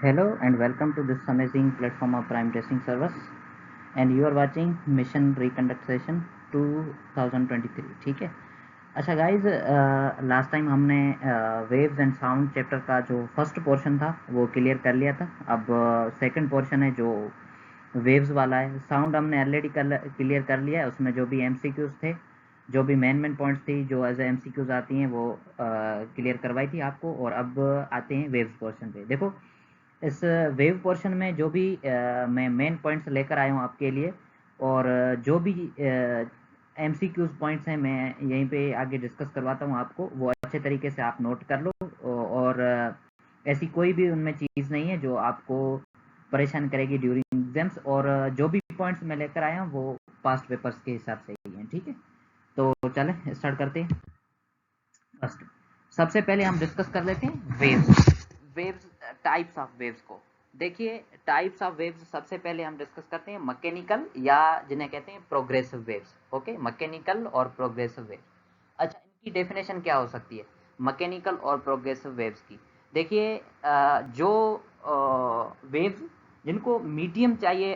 Hello and welcome to this amazing platform of Prime Testing Service, and you are watching Mission Reconduct Session 2023. ठीक है। अच्छा guys, last time हमने waves and sound chapter का जो first portion था वो clear कर लिया था। अब सेकंड पोर्शन है जो वेव्स वाला है। साउंड हमने ऑलरेडी क्लियर कर लिया है, उसमें जो भी एमसीक्यूज थे, जो भी मेन पॉइंट्स थी जो एज एमसीक्यूज आती हैं वो क्लियर करवाई थी आपको। और अब आते हैं वेव्स पोर्शन पे। देखो, इस वेव पोर्शन में जो भी मैं मेन पॉइंट्स लेकर आया हूँ आपके लिए, और जो भी एमसीक्यूज पॉइंट्स हैं मैं यहीं पे आगे डिस्कस करवाता हूँ आपको, वो अच्छे तरीके से आप नोट कर लो। और ऐसी कोई भी उनमें चीज़ नहीं है जो आपको परेशान करेगी ड्यूरिंग एग्जाम्स। और जो भी पॉइंट्स मैं लेकर आया हूँ वो पास्ट पेपर्स के हिसाब से ही हैं। ठीक है, तो चलें स्टार्ट करते हैं। फर्स्ट, सबसे पहले हम डिस्कस कर लेते हैं waves. Waves, types of waves को देखिए। टाइप्स ऑफ वेव्स सबसे पहले हम डिस्कस करते हैं मैकेनिकल, या जिन्हें कहते हैं प्रोग्रेसिव वेव्स। ओके, मैकेनिकल और प्रोग्रेसिव वेव्स। अच्छा, इनकी डेफिनेशन क्या हो सकती है मैकेनिकल और प्रोग्रेसिव वेव्स की? देखिए, जो वेव्स जिनको मीडियम चाहिए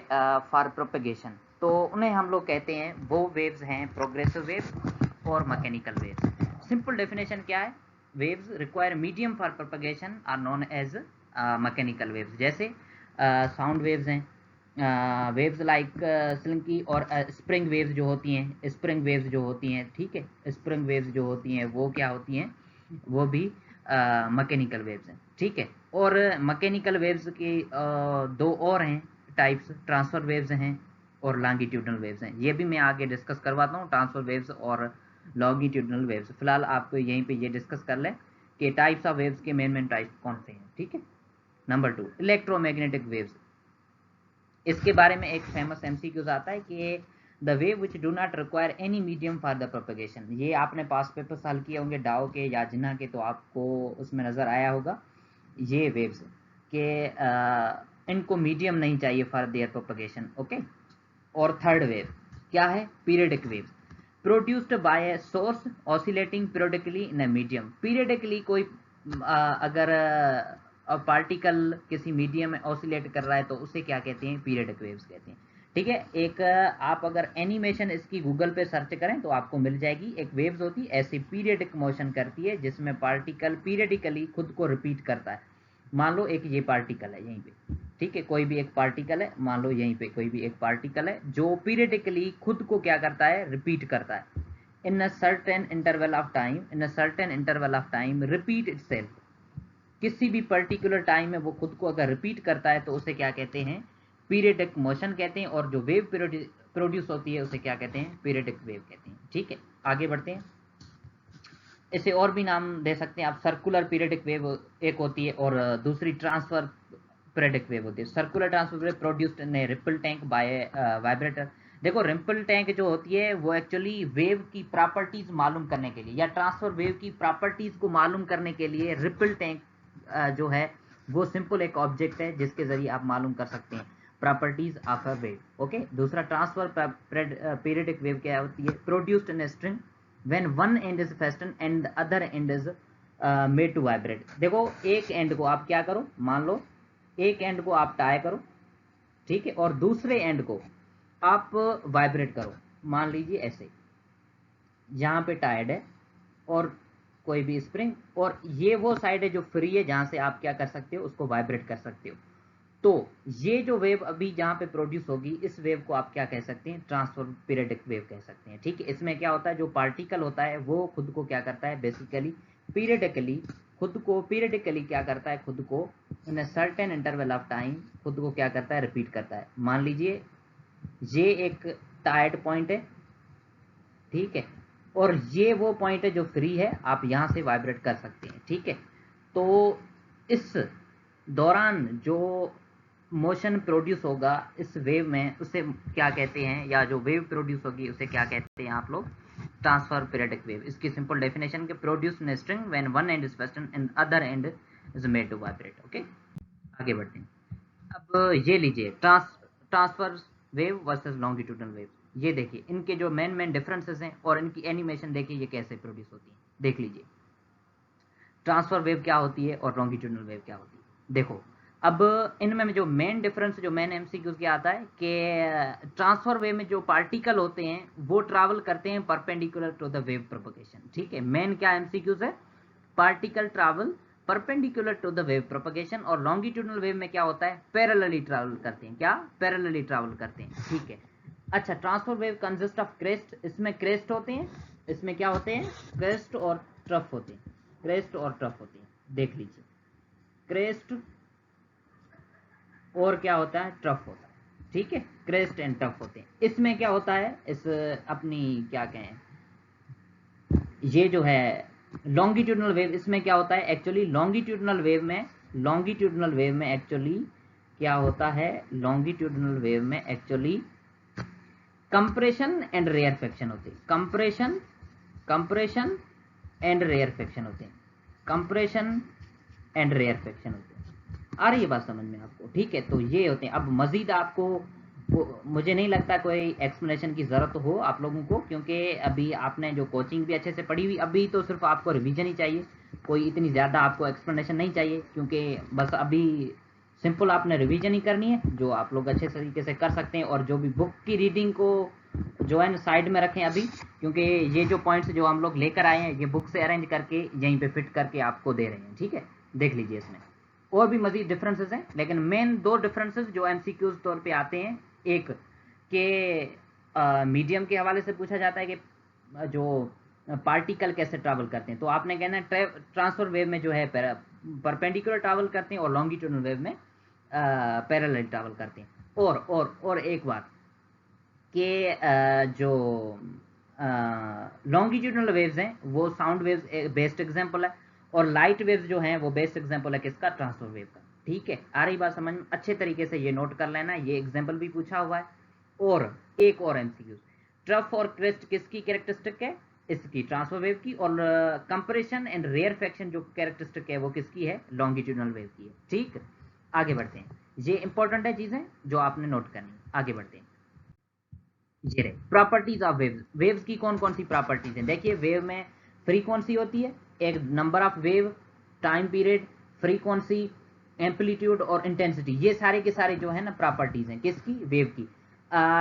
फॉर प्रोपेगेशन, तो उन्हें हम लोग कहते हैं, वो वेव्स हैं प्रोग्रेसिव वेव्स और मैकेनिकल वेव्स। सिंपल डेफिनेशन क्या है? Waves require medium for propagation are known as mechanical waves. जैसे साउंड वेव्स हैं, वेव्स लाइक स्लिंकी और स्प्रिंग वेव्स जो होती हैं, स्प्रिंग वेव्स जो होती हैं, ठीक है, स्प्रिंग वेव्स जो होती हैं वो क्या होती हैं? वो भी मैकेनिकल वेव्स हैं। ठीक है। और मैकेनिकल वेव्स की दो और हैं टाइप्स, ट्रांसफर वेव्स हैं और लॉन्गिट्यूडनल वेव्स हैं। ये भी मैं आगे डिस्कस करवाता हूँ, ट्रांसफर वेव्स और लॉन्गिट्यूडनल वेव्स। फिलहाल आपको यहीं पे ये डिस्कस कर लें कि टाइप्स ऑफ वेव्स के मेन टाइप कौन से हैं। ठीक है। Number 2, electromagnetic waves. इसके बारे में एक फेमस एमसीक्यूज आता है कि the wave which do not require any medium for the propagation. ये आपने पास पेपर सॉल्व किए होंगे डाओ के या जिना के, तो आपको उसमें नजर आया होगा ये वेव्स के इनको मीडियम नहीं चाहिए फॉर देयर प्रोपेगेशन। ओके। और थर्ड वेव क्या है? Periodic wave, produced by source oscillating periodically in a medium. Periodically कोई अगर पार्टिकल किसी मीडियम में ऑसिलेट कर रहा है तो उसे क्या कहते हैं? पीरियडिक वेव्स कहते हैं। ठीक है। एक आप अगर एनिमेशन इसकी गूगल पे सर्च करें तो आपको मिल जाएगी। एक वेव्स होती है ऐसी पीरियडिक मोशन करती है जिसमें पार्टिकल पीरियडिकली खुद को रिपीट करता है। मान लो एक ये पार्टिकल है यहीं पे, ठीक है, कोई भी एक पार्टिकल है, मान लो यहीं पे कोई भी एक पार्टिकल है जो पीरियडिकली खुद को क्या करता है? रिपीट करता है। In a certain interval of time, in a certain interval of time repeat itself. किसी भी पर्टिकुलर टाइम में वो खुद को अगर रिपीट करता है तो उसे क्या कहते हैं? पीरियडिक मोशन कहते हैं। और जो वेव प्रोड्यूस होती है उसे क्या कहते हैं? पीरियडिक वेव कहते हैं। ठीक है, आगे बढ़ते हैं। इसे और भी नाम दे सकते हैं आप। सर्कुलर पीरियडिक वेव एक होती है, और दूसरी ट्रांसफर पीरियडिक वेव होती है। Circular transfer wave produced in a ripple tank bye vibrator. देखो, रिपल टैंक जो होती है वो एक्चुअली वेव की प्रॉपर्टीज मालूम करने के लिए, या ट्रांसफर वेव की प्रॉपर्टीज को मालूम करने के लिए रिपल टैंक जो है वो सिंपल एक ऑब्जेक्ट है जिसके जरिए आप मालूम कर सकते हैं properties of a wave. Okay. दूसरा ट्रांसफर पीरियडिक वेव क्या होती है? Produced in a string when one end is fastened and the other end is made to vibrate। देखो, एक एंड को आप क्या करो, मान लो एक एंड को आप टाई करो, ठीक है, और दूसरे एंड को आप वाइब्रेट करो। मान लीजिए ऐसे, यहाँ पे टाइड है और कोई भी स्प्रिंग, और ये वो साइड है जो फ्री है जहां से आप क्या कर सकते हो? उसको वाइब्रेट कर सकते हो। तो ये जो वेव अभी जहां पे प्रोड्यूस होगी, इस वेव को आप क्या कह सकते हैं? ट्रांसफर पीरियडिक वेव कह सकते हैं। ठीक है। इसमें क्या होता है? जो पार्टिकल होता है वो खुद को क्या करता है? बेसिकली पीरियडिकली पीरियडिकली क्या करता है? खुद को in a certain interval of time खुद को क्या करता है? रिपीट करता है। मान लीजिए ये एक टायर्ड पॉइंट है, ठीक है, और ये वो पॉइंट है जो फ्री है, आप यहां से वाइब्रेट कर सकते हैं। ठीक है। तो इस दौरान जो मोशन प्रोड्यूस होगा इस वेव में, उसे क्या कहते हैं? या जो वेव प्रोड्यूस होगी उसे क्या कहते हैं आप लोग? Transverse periodic wave. इसकी सिंपल डेफिनेशन के produce in string when one end is fastened and other end is made to vibrate. Okay, आगे बढ़ते हैं। अब ये लीजिए, transverse wave versus longitudinal wave. ये देखिए, इनके जो मेन डिफरेंसेस हैं और इनकी एनिमेशन देखिए ये कैसे प्रोड्यूस होती है। देख लीजिए, ट्रांसफर वेव क्या होती है और लॉन्गिट्यूडनल वेव क्या होती है। देखो, अब इनमें जो मेन डिफरेंस जो मेन एमसीक्यूज के आता है कि ट्रांसफर वेव में जो पार्टिकल होते हैं वो ट्रैवल करते हैं perpendicular to the wave propagation. ठीक है, मेन क्या एमसीक्यूज है, particle travel perpendicular to the wave propagation, और लॉन्गिट्यूडनल वेव में क्या होता है, पैरेलली ट्रैवल करते हैं। क्या, पैरेलली ट्रैवल करते हैं। ठीक है, अच्छा, transfer wave consist of crest, इसमें क्रेस्ट होते हैं, इसमें क्या होते हैं, क्रेस्ट और ट्रफ होते हैं, क्रेस्ट और ट्रफ होते हैं। देख लीजिए, क्रेस्ट और क्या होता है, ट्रफ होता है। ठीक है, क्रेस्ट एंड ट्रफ होते हैं। इसमें क्या होता है, इस अपनी क्या कहें, ये जो है लॉन्गिट्यूडनल वेव, इसमें क्या होता है एक्चुअली, लॉन्गिट्यूडनल वेव में एक्चुअली क्या होता है, लॉन्गिट्यूडनल वेव में एक्चुअली कंप्रेशन एंड रेयरफेक्शन होते हैं, कंप्रेशन एंड रेयरफेक्शन होते हैं, कंप्रेशन एंड रेयरफेक्शन होते हैं। आ रही है बात समझ में आपको? ठीक है, तो ये होते हैं। अब मजीद आपको मुझे नहीं लगता कोई एक्सप्लेनेशन की ज़रूरत हो आप लोगों को, क्योंकि अभी आपने जो कोचिंग भी अच्छे से पढ़ी हुई, अभी तो सिर्फ आपको रिवीजन ही चाहिए, कोई इतनी ज़्यादा आपको एक्सप्लेनेशन नहीं चाहिए, क्योंकि बस अभी सिंपल आपने रिवीजन ही करनी है, जो आप लोग अच्छे तरीके से कर सकते हैं। और जो भी बुक की रीडिंग को जो है साइड में रखें अभी, क्योंकि ये जो पॉइंट्स जो हम लोग लेकर आए हैं ये बुक से अरेंज करके यहीं पे फिट करके आपको दे रहे हैं। ठीक है, देख लीजिए, इसमें और भी मजीद डिफरेंसेस हैं, लेकिन मेन दो डिफरेंसेस जो एमसीक्यूज तौर पे आते हैं, एक के मीडियम के हवाले से पूछा जाता है कि जो पार्टिकल कैसे ट्रैवल करते हैं, तो आपने कहना है ट्रांसफर वेव में जो है परपेंडिकुलर ट्रैवल करते हैं और लॉन्गिट्यूडनल वेव में पैरेलल ट्रैवल करते हैं। और एक बात कि जो लॉन्गिट्यूडनल वेव्स हैं वो साउंड वेव्स बेस्ट एग्जांपल है, और लाइट वेव्स जो हैं वो बेस्ट एग्जांपल है किसका, ट्रांसफर वेव का। ठीक है, आ रही बात समझ में? अच्छे तरीके से ये नोट कर लेना, ये एग्जांपल भी पूछा हुआ है। और एक और एमसीक्यू, ट्रफ और क्रेस्ट किसकी कैरेक्टरिस्टिक है, इसकी, ट्रांसफर वेव की। और कंप्रेशन एंड रेयरफेक्शन जो कैरेक्टरिस्टिक है वो किसकी है, लॉन्गिट्यूडनल वेव की है। ठीक, आगे बढ़ते हैं, ये इंपॉर्टेंट है चीजें जो आपने नोट करनी। आगे बढ़ते हैं, ये रहे प्रॉपर्टीज ऑफ वेव्स। वेव्स की कौन कौन सी प्रॉपर्टीज हैं, देखिए, वेव में फ्रीक्वेंसी होती है, एक number of wave, time period, frequency, amplitude और इंटेंसिटी, ये सारे के सारे जो है ना प्रॉपर्टीज हैं किसकी, वेव की।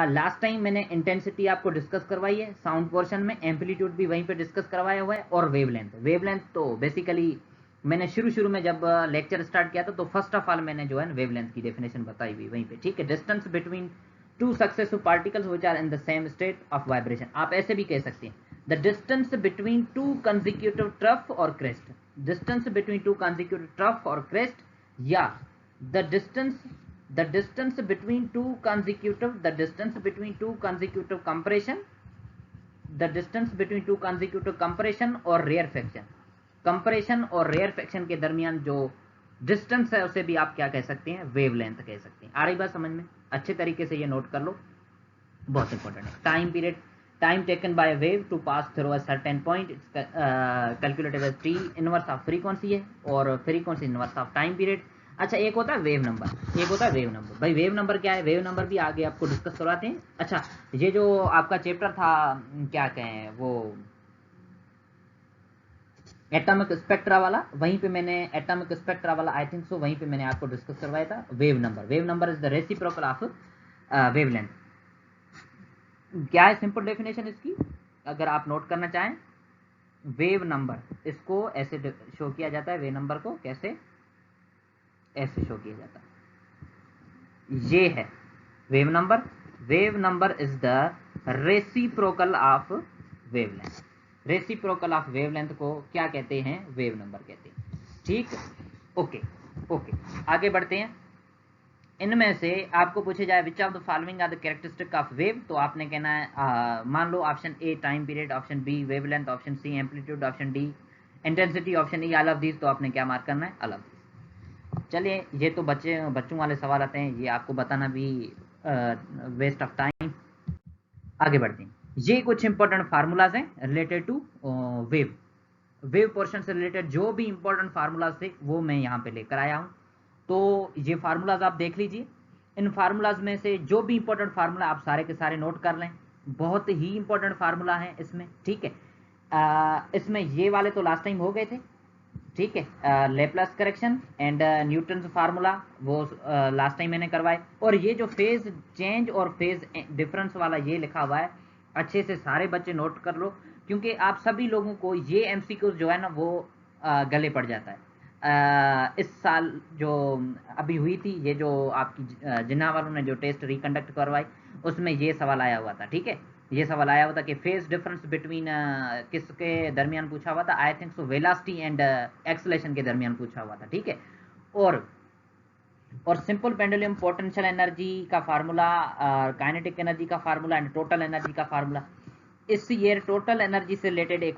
लास्ट टाइम मैंने इंटेंसिटी आपको डिस्कस करवाई है साउंड पोर्शन में, एम्पलीट्यूड भी वहीं पे डिस्कस करवाया हुआ है, और वेवलेंथ तो बेसिकली मैंने शुरू में जब लेक्चर स्टार्ट किया था तो फर्स्ट ऑफ ऑल मैंने जो है वेवलेंथ की डेफिनेशन बताई हुई वहीं पे। ठीक है, distance between two successive particles which are in the same state of vibration. आप ऐसे भी कह सकते हैं, the distance between two consecutive trough और crest, distance between two consecutive trough और क्रेस्ट, या the distance between two consecutive, the distance between two consecutive compression, the distance between two consecutive compression और रेयरफेक्शन, कंप्रेशन और rarefaction के दरमियान जो distance है उसे भी आप क्या कह सकते हैं, वेवलेंथ कह सकते हैं। आ रही बात समझ में? अच्छे तरीके से ये नोट कर लो, बहुत इंपॉर्टेंट है। Time period, time taken by wave to pass through a certain point, calculated as T inverse of frequency है, और frequency inverse of time period. अच्छा, एक होता है वेव नंबर, एक होता है वेव नंबर। भाई वेव नंबर क्या है, वेव नंबर भी आगे आपको डिस्कस करवाते हैं। अच्छा, ये जो आपका चैप्टर था क्या कहें वो एटॉमिक स्पेक्ट्रा वाला, वहीं पे मैंने एटॉमिक स्पेक्ट्रा वाला आई थिंक सो वहीं पे मैंने आपको डिस्कस करवाया था wave number. Wave number is the reciprocal of wavelength. क्या है सिंपल डेफिनेशन इसकी, अगर आप नोट करना चाहें, वेव नंबर इसको ऐसे शो किया जाता है, वेव नंबर को कैसे ऐसे शो किया जाता है, ये है wave number. Wave number is the reciprocal of wavelength, reciprocal of wavelength को क्या कहते हैं, वेव नंबर कहते हैं। ठीक, ओके ओके, आगे बढ़ते हैं। इनमें से आपको पूछे जाए which of the following are the characteristic of wave, तो आपने कहना है मान लो option A time period, option B wavelength, option C amplitude, option D intensity, option E all of these. तो आपने क्या मार्क करना है, ऑल ऑफ दीज। चलिए, ये तो बच्चों वाले सवाल आते हैं, ये आपको बताना भी वेस्ट ऑफ टाइम। आगे बढ़ते हैं, ये कुछ इंपॉर्टेंट फार्मूलाज हैं रिलेटेड टू वेव पोर्शन से रिलेटेड जो भी इंपॉर्टेंट फार्मूलाज थे वो मैं यहाँ पे लेकर आया हूँ। तो ये फार्मूलाज आप देख लीजिए, इन फार्मूलाज में से जो भी इंपॉर्टेंट फार्मूला आप सारे के सारे नोट कर लें, बहुत ही इंपॉर्टेंट फार्मूला है इसमें। ठीक है, इसमें ये वाले तो लास्ट टाइम हो गए थे, ठीक है। Laplace correction and Newton formula वो लास्ट टाइम मैंने करवाए, और ये जो फेज चेंज और फेज डिफरेंस वाला ये लिखा हुआ है, अच्छे से सारे बच्चे नोट कर लो, क्योंकि आप सभी लोगों को ये एमसीक्यूज जो है ना वो गले पड़ जाता है। इस साल जो अभी हुई थी, ये जो आपकी जिन्ना वालों ने जो टेस्ट रिकंडक्ट करवाई, उसमें ये सवाल आया हुआ था। ठीक है, ये सवाल आया हुआ था कि फेज डिफरेंस बिटवीन किसके दरमियान पूछा हुआ था, I think so velocity and acceleration के दरमियान पूछा हुआ था। ठीक है, और सिंपल पेंडुलम पोटेंशियल एनर्जी का फार्मूला, काइनेटिक एनर्जी का फार्मूला एंड टोटल एनर्जी का फार्मूला। इस ईयर टोटल एनर्जी से रिलेटेड एक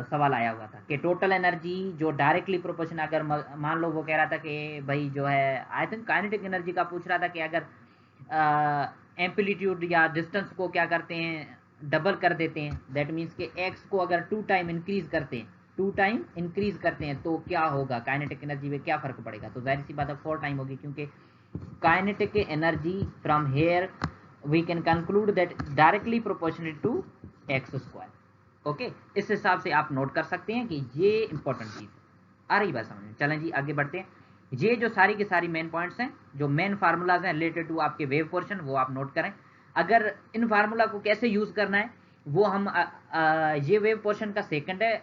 सवाल आया हुआ था कि टोटल एनर्जी जो डायरेक्टली प्रोपोर्शन, अगर मान लो वो कह रहा था कि भाई जो है, आई थिंक काइनेटिक एनर्जी का पूछ रहा था कि अगर एम्पलीट्यूड या डिस्टेंस को क्या करते हैं, डबल कर देते हैं, दैट मीन्स कि एक्स को अगर 2 टाइम इंक्रीज करते हैं, 2 टाइम इंक्रीज करते हैं तो क्या होगा, काइनेटिक एनर्जी में क्या फर्क पड़ेगा। तो जाहिर सी बात है 4 टाइम होगी, क्योंकि kinetic energy from here we can conclude that directly proportional to x square. Okay, इस हिसाब से आप नोट कर सकते हैं कि ये इंपॉर्टेंट चीज है। आ रही बात समझ में? चलें जी आगे बढ़ते हैं। ये जो सारी की सारी मेन पॉइंट्स हैं, जो मेन फार्मूलाज हैं रिलेटेड टू आपके वेव पोर्शन, वो आप नोट करें। अगर इन फार्मूला को कैसे यूज करना है वो हम ये वेव पोर्शन का सेकंड है,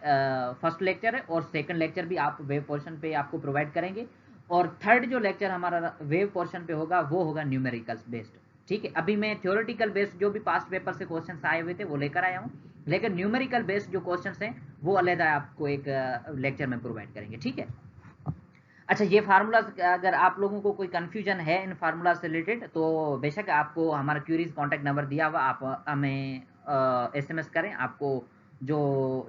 फर्स्ट लेक्चर है, और सेकंड लेक्चर भी आप वेव पोर्शन पे आपको प्रोवाइड करेंगे, और थर्ड जो लेक्चर हमारा वेव पोर्शन पे होगा वो होगा न्यूमेरिकल्स बेस्ड। ठीक है, अभी मैं थ्योरेटिकल बेस्ड जो भी पास्ट पेपर से क्वेश्चन आए हुए थे वो लेकर आया हूँ, लेकिन न्यूमेरिकल बेस्ड जो क्वेश्चन हैं वो अलग आपको एक लेक्चर में प्रोवाइड करेंगे। ठीक है, अच्छा, ये फार्मूलाज अगर आप लोगों को कोई कंफ्यूजन है इन फार्मूला से रिलेटेड, तो बेशक आपको हमारा क्यूरीज कांटेक्ट नंबर दिया हुआ, आप हमें एसएमएस करें। आपको जो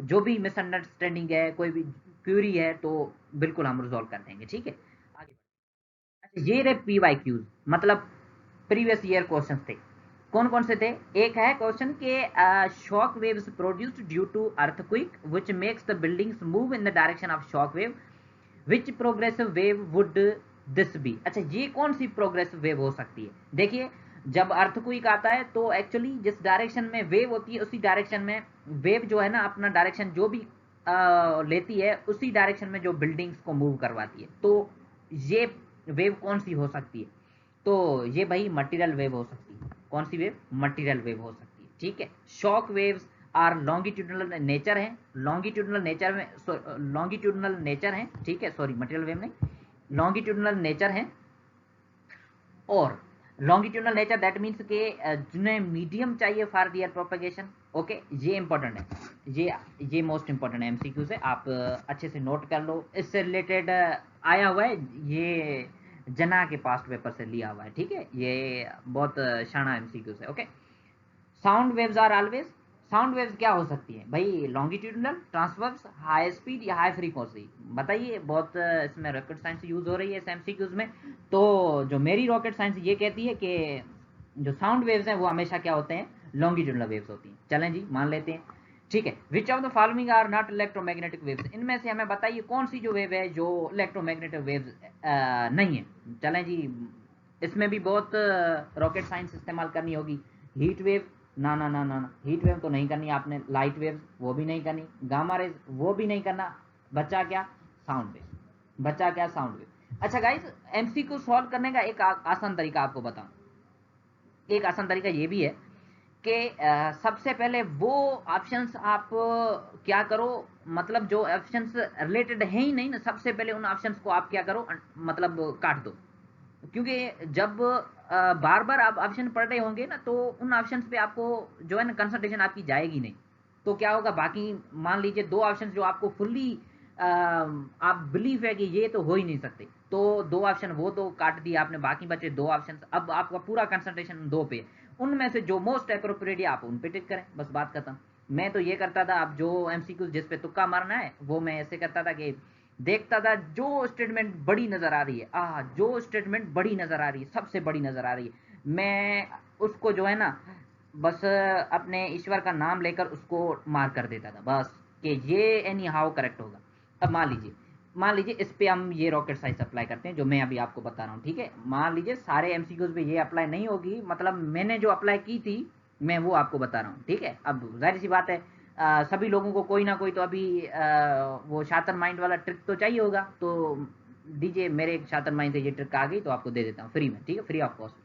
जो भी मिसअंडरस्टैंडिंग है, कोई भी क्यूरी है, तो बिल्कुल हम रिजॉल्व कर देंगे। ठीक है, आगे। अच्छा, ये रहे पीवाई क्यूज, मतलब प्रीवियस ईयर क्वेश्चन थे। कौन कौन से थे? एक है क्वेश्चन के shock waves produced due to earthquake which makes the buildings move in the direction of shock wave, which progressive wave would this be. अच्छा, ये कौन सी प्रोग्रेसिव वेव हो सकती है? देखिए, जब अर्थक्वेक आता है तो एक्चुअली जिस डायरेक्शन में वेव होती है उसी डायरेक्शन में वेव जो है ना, अपना डायरेक्शन जो भी लेती है उसी डायरेक्शन में जो बिल्डिंग्स को मूव करवाती है। तो ये वेव कौन सी हो सकती है? तो ये भाई मटीरियल वेव हो सकती है। कौन सी वेव? मटीरियल वेव हो सकती है। ठीक है, shock waves are longitudinal nature है, लॉन्गिट्यूडनल नेचर में, लॉन्गिट्यूडनल नेचर है। ठीक है, सॉरी, मटेरियल वेव नहीं, लॉन्गिट्यूडनल नेचर है। और लॉन्गिट्यूडनल नेचर दैट मीन्स के जिन्हें मीडियम चाहिए फॉर दियर प्रोपेगेशन। ओके, ये इंपॉर्टेंट है, ये मोस्ट इंपॉर्टेंट है एमसीक्यू से, आप अच्छे से नोट कर लो। इससे रिलेटेड आया हुआ है, ये जना के पास्ट पेपर से लिया हुआ है। ठीक है, ये बहुत शाना एमसीक्यू से। Okay, sound waves are always, sound waves क्या हो सकती है भाई? लॉन्गिट्यूडनल, ट्रांसवर्स, हाई स्पीड या हाई फ्रीक्वेंसी, बताइए। बहुत इसमें रॉकेट साइंस यूज हो रही है एमसीक्यूज में। तो जो मेरी रॉकेट साइंस ये कहती है कि जो साउंड वेव्स हैं वो हमेशा क्या होते हैं? लॉन्गिट्यूडनल वेव्स होती हैं। चलें जी, मान लेते हैं। ठीक है, which of the following are not electromagnetic waves, इनमें से हमें बताइए कौन सी जो वेव है जो इलेक्ट्रोमैग्नेटिक वेव्स नहीं है। चलें जी, इसमें भी बहुत रॉकेट साइंस इस्तेमाल करनी होगी। हीट वेव, ना ना ना ना ना, हीट वेव तो नहीं करनी आपने। लाइट वेव वो भी नहीं करनी। गामा रेज वो भी नहीं करना। बचा क्या? Sound wave. बचा क्या? Sound wave. अच्छा गाइस, एमसी को सॉल्व करने का एक आसान तरीका आपको बताऊं। एक आसान तरीका ये भी है कि सबसे पहले वो ऑप्शंस आप क्या करो, मतलब जो ऑप्शंस रिलेटेड है ही नहीं ना, सबसे पहले उन ऑप्शंस को आप क्या करो, मतलब काट दो। क्योंकि जब बार बार आप ऑप्शन पढ़ रहे होंगे ना, तो उन ऑप्शंस पे आपको जो है ना कंसंट्रेशन आपकी जाएगी नहीं। तो क्या होगा, बाकी मान लीजिए दो ऑप्शंस जो आपको फुल्ली आप बिलीव है कि ये तो हो ही नहीं सकते, तो दो ऑप्शन वो तो काट दिए आपने, बाकी बचे दो ऑप्शन। अब आपका पूरा कंसंट्रेशन दो पे, उनमें से जो मोस्ट अप्रोप्रिएट है आप उन पे टिक करें, बस बात खत्म। मैं तो ये करता था, अब जो एमसीक्यू जिस पे तुक्का मारना है वो मैं ऐसे करता था कि देखता था जो स्टेटमेंट बड़ी नजर आ रही है, जो स्टेटमेंट बड़ी नजर आ रही है, सबसे बड़ी नजर आ रही है, मैं उसको जो है ना बस अपने ईश्वर का नाम लेकर उसको मार कर देता था, बस कि ये एनी हाउ करेक्ट होगा। अब मान लीजिए इस पे हम ये रॉकेट साइंस अप्लाई करते हैं जो मैं अभी आपको बता रहा हूँ। ठीक है, मान लीजिए सारे एमसीक्यूज पे ये अप्लाई नहीं होगी, मतलब मैंने जो अप्लाई की थी मैं वो आपको बता रहा हूँ। ठीक है, अब जाहिर सी बात है सभी लोगों को कोई ना कोई तो अभी वो शातर माइंड वाला ट्रिक तो चाहिए होगा, तो दीजिए मेरे एक शातर माइंड से ये ट्रिक आ गई तो आपको दे देता हूँ फ्री में, ठीक है, free of cost.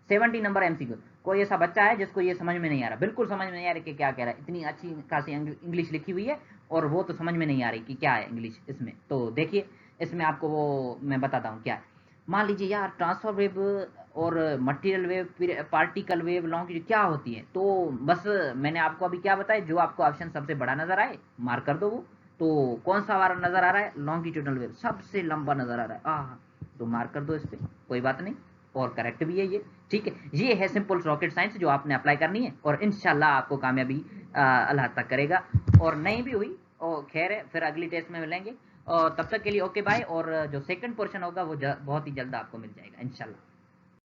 70 number MCQ. कोई ऐसा बच्चा है जिसको ये समझ में नहीं आ रहा, बिल्कुल समझ में नहीं आ रहा कि क्या कह रहा है, इतनी अच्छी खासी इंग्लिश लिखी हुई है और वो तो समझ में नहीं आ रही कि क्या है इंग्लिश इसमें, तो देखिए इसमें आपको वो मैं बताता हूँ क्या है। मान लीजिए यार ट्रांसफर वेव और material wave, particle wave, longitude क्या होती है, तो बस मैंने आपको अभी क्या बताया, जो आपको ऑप्शन सबसे बड़ा नजर आए मार्क कर दो वो। तो कौन सा वाला नजर आ रहा है, लॉन्गिट्यूडनल वेव सबसे लंबा नजर आ रहा है, तो मार्क कर दो इस पर, कोई बात नहीं, और करेक्ट भी है ये, ठीक है। ये है सिंपल रॉकेट साइंस जो आपने अप्लाई करनी है और इंशाल्लाह आपको कामयाबी अल्लाह तक करेगा। और नहीं भी हुई और खैर है, फिर अगली टेस्ट में मिलेंगे, और तब तक के लिए ओके बाय। और जो सेकंड पोर्शन होगा वो बहुत ही जल्द आपको मिल जाएगा इंशाल्लाह।